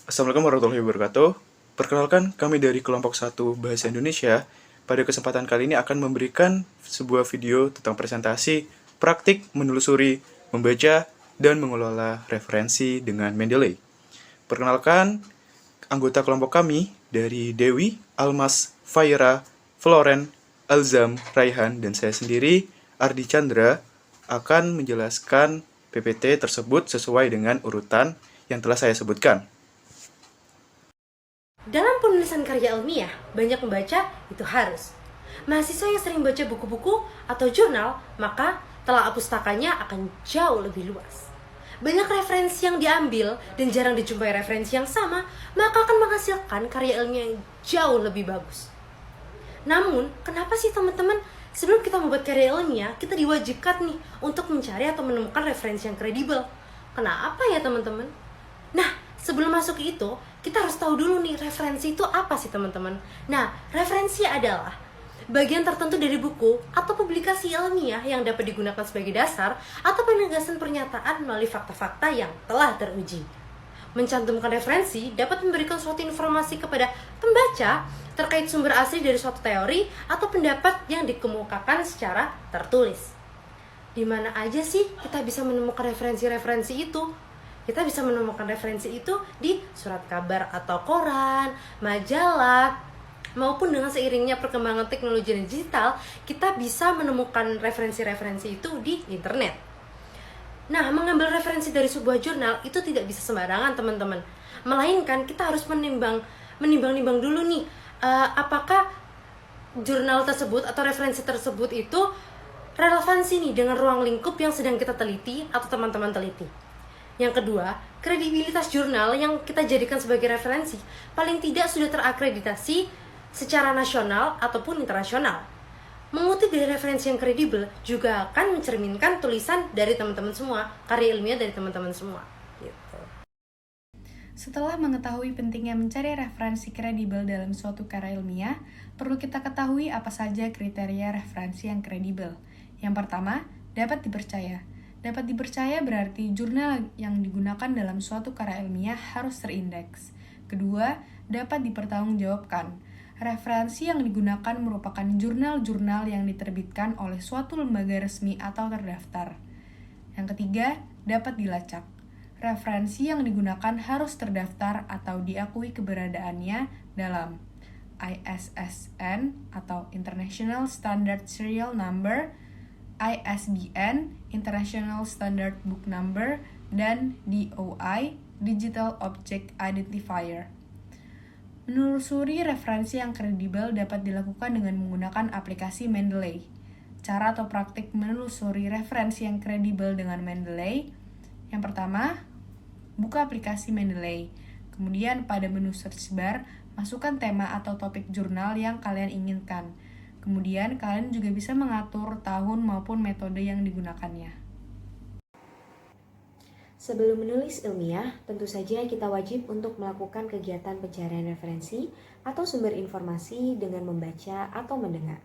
Assalamualaikum warahmatullahi wabarakatuh. Perkenalkan, kami dari kelompok 1 Bahasa Indonesia. Pada kesempatan kali ini akan memberikan sebuah video tentang presentasi praktik menelusuri, membaca, dan mengelola referensi dengan Mendeley. Perkenalkan, anggota kelompok kami dari Dewi, Almas, Faira, Floren, Alzam, Raihan, dan saya sendiri, Ardi Chandra, akan menjelaskan PPT tersebut sesuai dengan urutan yang telah saya sebutkan. Dalam penulisan karya ilmiah, banyak membaca itu harus. Mahasiswa yang sering baca buku-buku atau jurnal, maka telah pustakanya akan jauh lebih luas. Banyak referensi yang diambil dan jarang dijumpai referensi yang sama, maka akan menghasilkan karya ilmiah yang jauh lebih bagus. Namun, kenapa sih teman-teman sebelum kita membuat karya ilmiah, kita diwajibkan nih untuk mencari atau menemukan referensi yang kredibel? Kenapa ya teman-teman? Nah, sebelum masuk ke itu, kita harus tahu dulu nih referensi itu apa sih teman-teman. Nah, referensi adalah bagian tertentu dari buku atau publikasi ilmiah yang dapat digunakan sebagai dasar atau penegasan pernyataan melalui fakta-fakta yang telah teruji. Mencantumkan referensi dapat memberikan suatu informasi kepada pembaca terkait sumber asli dari suatu teori atau pendapat yang dikemukakan secara tertulis. Di mana aja sih kita bisa menemukan referensi-referensi itu? Kita bisa menemukan referensi itu di surat kabar atau koran, majalah, maupun dengan seiringnya perkembangan teknologi digital, kita bisa menemukan referensi-referensi itu di internet. Nah, mengambil referensi dari sebuah jurnal itu tidak bisa sembarangan, teman-teman. Melainkan kita harus menimbang-nimbang dulu nih, apakah jurnal tersebut atau referensi tersebut itu relevansi nih dengan ruang lingkup yang sedang kita teliti atau teman-teman teliti. Yang kedua, kredibilitas jurnal yang kita jadikan sebagai referensi paling tidak sudah terakreditasi secara nasional ataupun internasional. Mengutip dari referensi yang kredibel juga akan mencerminkan tulisan dari teman-teman semua, karya ilmiah dari teman-teman semua. Gitu. Setelah mengetahui pentingnya mencari referensi kredibel dalam suatu karya ilmiah, perlu kita ketahui apa saja kriteria referensi yang kredibel. Yang pertama, dapat dipercaya. Dapat dipercaya berarti jurnal yang digunakan dalam suatu karya ilmiah harus terindeks. Kedua, dapat dipertanggungjawabkan. Referensi yang digunakan merupakan jurnal-jurnal yang diterbitkan oleh suatu lembaga resmi atau terdaftar. Yang ketiga, dapat dilacak. Referensi yang digunakan harus terdaftar atau diakui keberadaannya dalam ISSN atau International Standard Serial Number, ISBN, International Standard Book Number, dan DOI, Digital Object Identifier. Menelusuri referensi yang kredibel dapat dilakukan dengan menggunakan aplikasi Mendeley. Cara atau praktik menelusuri referensi yang kredibel dengan Mendeley. Yang pertama, buka aplikasi Mendeley. Kemudian pada menu search bar, masukkan tema atau topik jurnal yang kalian inginkan. Kemudian, kalian juga bisa mengatur tahun maupun metode yang digunakannya. Sebelum menulis ilmiah, tentu saja kita wajib untuk melakukan kegiatan pencarian referensi atau sumber informasi dengan membaca atau mendengar.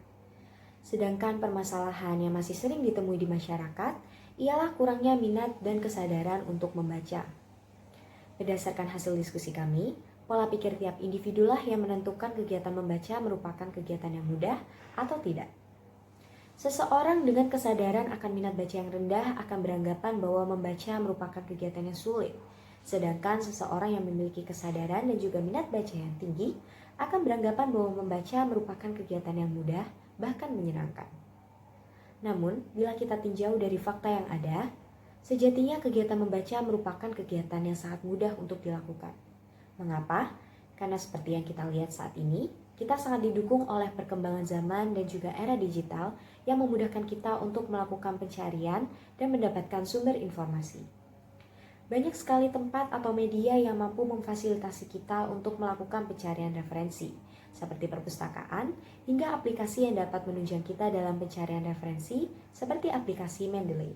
Sedangkan permasalahan yang masih sering ditemui di masyarakat ialah kurangnya minat dan kesadaran untuk membaca. Berdasarkan hasil diskusi kami, pola pikir tiap individulah yang menentukan kegiatan membaca merupakan kegiatan yang mudah atau tidak. Seseorang dengan kesadaran akan minat baca yang rendah akan beranggapan bahwa membaca merupakan kegiatan yang sulit. Sedangkan seseorang yang memiliki kesadaran dan juga minat baca yang tinggi akan beranggapan bahwa membaca merupakan kegiatan yang mudah, bahkan menyenangkan. Namun, bila kita tinjau dari fakta yang ada, sejatinya kegiatan membaca merupakan kegiatan yang sangat mudah untuk dilakukan. Mengapa? Karena seperti yang kita lihat saat ini, kita sangat didukung oleh perkembangan zaman dan juga era digital yang memudahkan kita untuk melakukan pencarian dan mendapatkan sumber informasi. Banyak sekali tempat atau media yang mampu memfasilitasi kita untuk melakukan pencarian referensi, seperti perpustakaan hingga aplikasi yang dapat menunjang kita dalam pencarian referensi, seperti aplikasi Mendeley.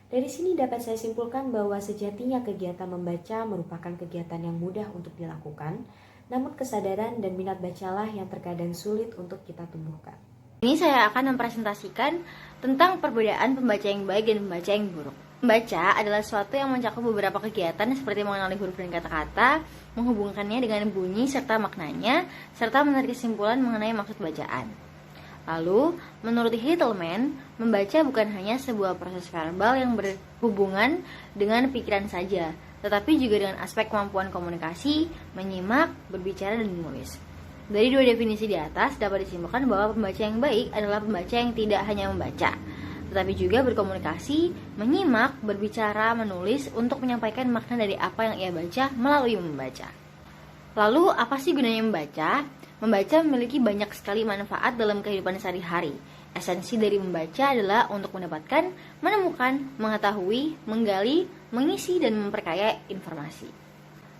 Dari sini dapat saya simpulkan bahwa sejatinya kegiatan membaca merupakan kegiatan yang mudah untuk dilakukan, namun kesadaran dan minat bacalah yang terkadang sulit untuk kita tumbuhkan. Ini saya akan mempresentasikan tentang perbedaan pembaca yang baik dan pembaca yang buruk. Membaca adalah sesuatu yang mencakup beberapa kegiatan seperti mengenali huruf dan kata-kata, menghubungkannya dengan bunyi serta maknanya, serta menarik kesimpulan mengenai maksud bacaan. Lalu, menurut Hittelman, membaca bukan hanya sebuah proses verbal yang berhubungan dengan pikiran saja, tetapi juga dengan aspek kemampuan komunikasi, menyimak, berbicara, dan menulis. Dari dua definisi di atas dapat disimpulkan bahwa pembaca yang baik adalah pembaca yang tidak hanya membaca, tetapi juga berkomunikasi, menyimak, berbicara, menulis untuk menyampaikan makna dari apa yang ia baca melalui membaca. Lalu, apa sih gunanya membaca? Membaca memiliki banyak sekali manfaat dalam kehidupan sehari-hari. Esensi dari membaca adalah untuk mendapatkan, menemukan, mengetahui, menggali, mengisi, dan memperkaya informasi.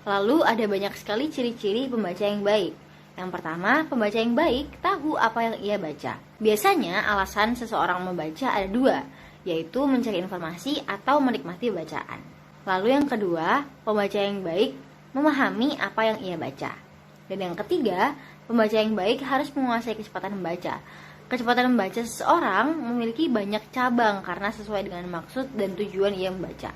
Lalu, ada banyak sekali ciri-ciri pembaca yang baik. Yang pertama, pembaca yang baik tahu apa yang ia baca. Biasanya alasan seseorang membaca ada dua, yaitu mencari informasi atau menikmati bacaan. Lalu yang kedua, pembaca yang baik memahami apa yang ia baca. Dan yang ketiga, pembaca yang baik harus menguasai kecepatan membaca. Kecepatan membaca seseorang memiliki banyak cabang karena sesuai dengan maksud dan tujuan ia membaca.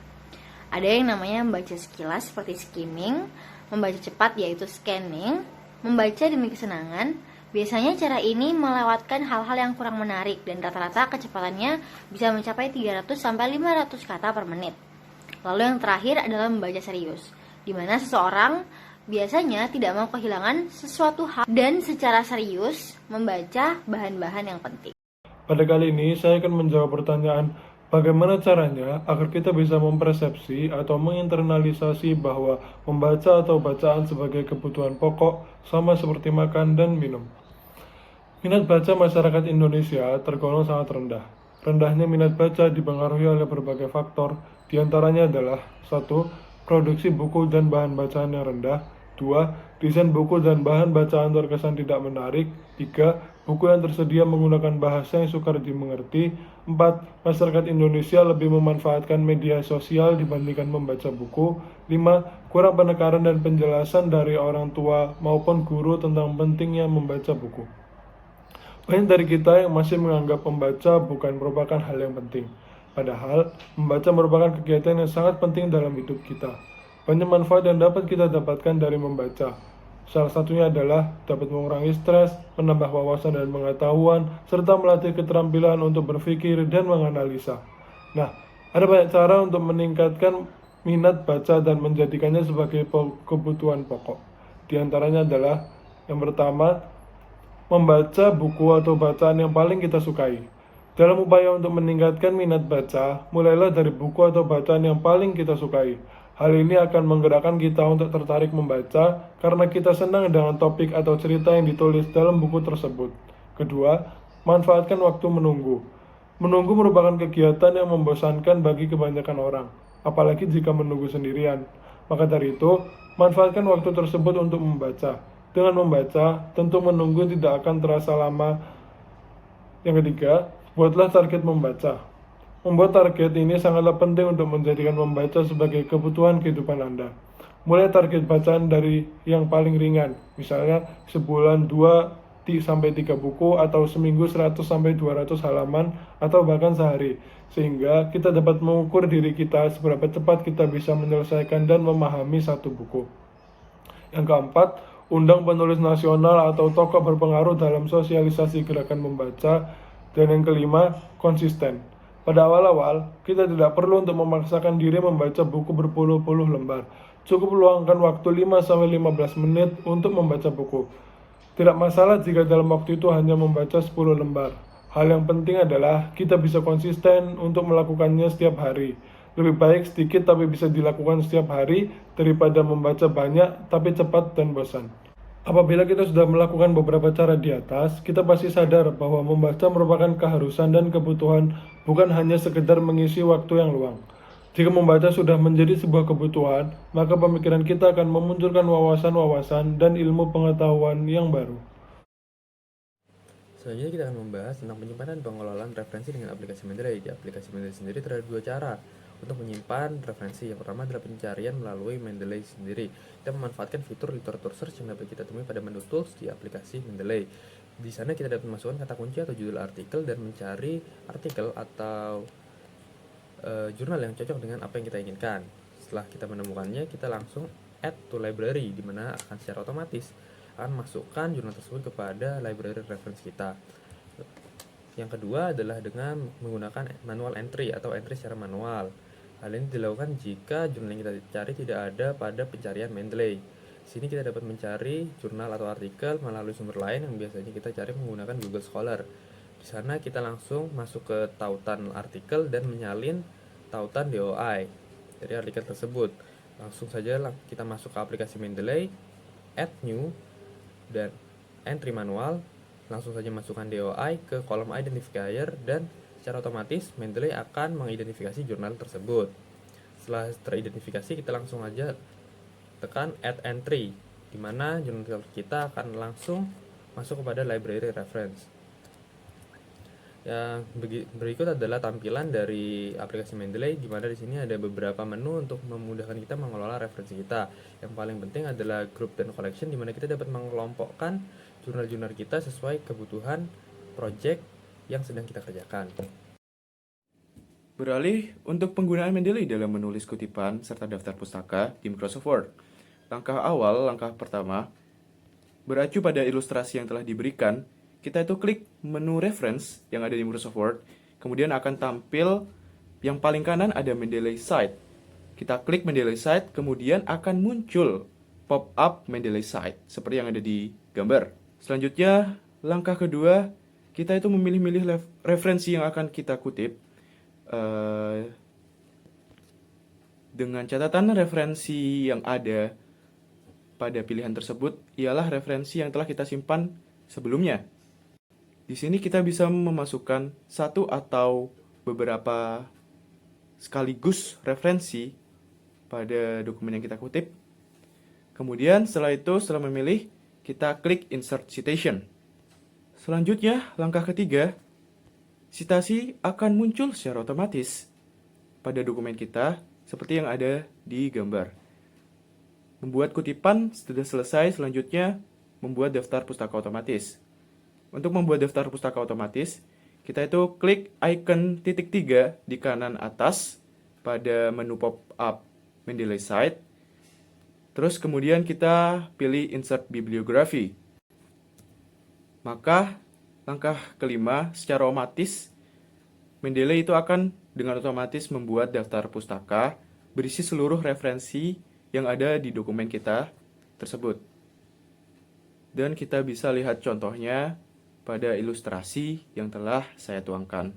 Ada yang namanya membaca sekilas seperti skimming, membaca cepat yaitu scanning, membaca demi kesenangan. Biasanya cara ini melewatkan hal-hal yang kurang menarik dan rata-rata kecepatannya bisa mencapai 300-500 kata per menit. Lalu yang terakhir adalah membaca serius, di mana seseorang biasanya tidak mau kehilangan sesuatu hal dan secara serius membaca bahan-bahan yang penting. Pada kali ini saya akan menjawab pertanyaan bagaimana caranya agar kita bisa mempersepsi atau menginternalisasi bahwa membaca atau bacaan sebagai kebutuhan pokok sama seperti makan dan minum. Minat baca masyarakat Indonesia tergolong sangat rendah. Rendahnya minat baca dipengaruhi oleh berbagai faktor, diantaranya adalah 1. Produksi buku dan bahan bacaan yang rendah. 2. Desain buku dan bahan bacaan terkesan tidak menarik. 3. Buku yang tersedia menggunakan bahasa yang sukar dimengerti. 4. Masyarakat Indonesia lebih memanfaatkan media sosial dibandingkan membaca buku. 5. Kurang penekanan dan penjelasan dari orang tua maupun guru tentang pentingnya membaca buku. Banyak dari kita yang masih menganggap membaca bukan merupakan hal yang penting. Padahal, membaca merupakan kegiatan yang sangat penting dalam hidup kita. Banyak manfaat yang dapat kita dapatkan dari membaca. Salah satunya adalah dapat mengurangi stres, menambah wawasan dan pengetahuan, serta melatih keterampilan untuk berpikir dan menganalisa. Nah, ada banyak cara untuk meningkatkan minat baca dan menjadikannya sebagai kebutuhan pokok. Di antaranya adalah yang pertama, membaca buku atau bacaan yang paling kita sukai. Dalam upaya untuk meningkatkan minat baca, mulailah dari buku atau bacaan yang paling kita sukai. Hal ini akan menggerakkan kita untuk tertarik membaca karena kita senang dengan topik atau cerita yang ditulis dalam buku tersebut. Kedua, manfaatkan waktu menunggu. Menunggu merupakan kegiatan yang membosankan bagi kebanyakan orang, apalagi jika menunggu sendirian. Maka dari itu, manfaatkan waktu tersebut untuk membaca. Dengan membaca, tentu menunggu tidak akan terasa lama. Yang ketiga, buatlah target membaca. Membuat target ini sangatlah penting untuk menjadikan membaca sebagai kebutuhan kehidupan Anda. Mulai target bacaan dari yang paling ringan, misalnya sebulan 2-3 buku atau seminggu 100-200 halaman atau bahkan sehari, sehingga kita dapat mengukur diri kita seberapa cepat kita bisa menyelesaikan dan memahami satu buku. Yang keempat, undang penulis nasional atau tokoh berpengaruh dalam sosialisasi gerakan membaca. Dan yang kelima, konsisten. Pada awal-awal, kita tidak perlu untuk memaksakan diri membaca buku berpuluh-puluh lembar. Cukup luangkan waktu 5-15 menit untuk membaca buku. Tidak masalah jika dalam waktu itu hanya membaca 10 lembar. Hal yang penting adalah kita bisa konsisten untuk melakukannya setiap hari. Lebih baik sedikit tapi bisa dilakukan setiap hari daripada membaca banyak tapi cepat dan bosan. Apabila kita sudah melakukan beberapa cara di atas, kita pasti sadar bahwa membaca merupakan keharusan dan kebutuhan, bukan hanya sekedar mengisi waktu yang luang. Jika membaca sudah menjadi sebuah kebutuhan, maka pemikiran kita akan memunculkan wawasan-wawasan dan ilmu pengetahuan yang baru. Selanjutnya kita akan membahas tentang penyimpanan dan pengelolaan referensi dengan aplikasi Mendeley. Di aplikasi Mendeley sendiri terdapat dua cara untuk menyimpan referensi. Yang pertama adalah pencarian melalui Mendeley sendiri. Kita memanfaatkan fitur literatur search yang dapat kita temui pada menu tools di aplikasi Mendeley. Di sana kita dapat memasukkan kata kunci atau judul artikel dan mencari artikel atau jurnal yang cocok dengan apa yang kita inginkan. Setelah kita menemukannya, kita langsung add to library, di mana akan secara otomatis akan masukkan jurnal tersebut kepada library reference kita. Yang kedua adalah dengan menggunakan manual entry atau entry secara manual. Hal ini dilakukan jika jurnal yang kita cari tidak ada pada pencarian Mendeley. Di sini kita dapat mencari jurnal atau artikel melalui sumber lain yang biasanya kita cari menggunakan Google Scholar. Di sana kita langsung masuk ke tautan artikel dan menyalin tautan DOI dari artikel tersebut. Langsung saja kita masuk ke aplikasi Mendeley, add new, dan entry manual. Langsung saja masukkan DOI ke kolom identifier dan secara otomatis Mendeley akan mengidentifikasi jurnal tersebut. Setelah teridentifikasi, kita langsung aja tekan add entry, di mana jurnal kita akan langsung masuk kepada library reference. Yang berikut adalah tampilan dari aplikasi Mendeley, di mana di sini ada beberapa menu untuk memudahkan kita mengelola referensi kita. Yang paling penting adalah group dan collection, di mana kita dapat mengelompokkan jurnal-jurnal kita sesuai kebutuhan project yang sedang kita kerjakan. Beralih untuk penggunaan Mendeley dalam menulis kutipan serta daftar pustaka di Microsoft Word. Langkah pertama, beracu pada ilustrasi yang telah diberikan, kita itu klik menu reference yang ada di Microsoft Word, kemudian akan tampil yang paling kanan ada Mendeley Site. Kita klik Mendeley Site, kemudian akan muncul pop-up Mendeley Site, seperti yang ada di gambar. Selanjutnya, langkah kedua, kita itu memilih-milih referensi yang akan kita kutip. Dengan catatan referensi yang ada pada pilihan tersebut ialah referensi yang telah kita simpan sebelumnya. Di sini kita bisa memasukkan satu atau beberapa sekaligus referensi pada dokumen yang kita kutip. Kemudian setelah memilih, kita klik Insert Citation. Selanjutnya, langkah ketiga, citasi akan muncul secara otomatis pada dokumen kita seperti yang ada di gambar. Membuat kutipan sudah selesai, selanjutnya membuat daftar pustaka otomatis. Untuk membuat daftar pustaka otomatis, kita itu klik icon titik 3 di kanan atas pada menu pop-up Mendeley Site. Terus kemudian kita pilih Insert Bibliography. Maka langkah kelima, secara otomatis Mendeley itu akan dengan otomatis membuat daftar pustaka berisi seluruh referensi yang ada di dokumen kita tersebut. Dan kita bisa lihat contohnya pada ilustrasi yang telah saya tuangkan.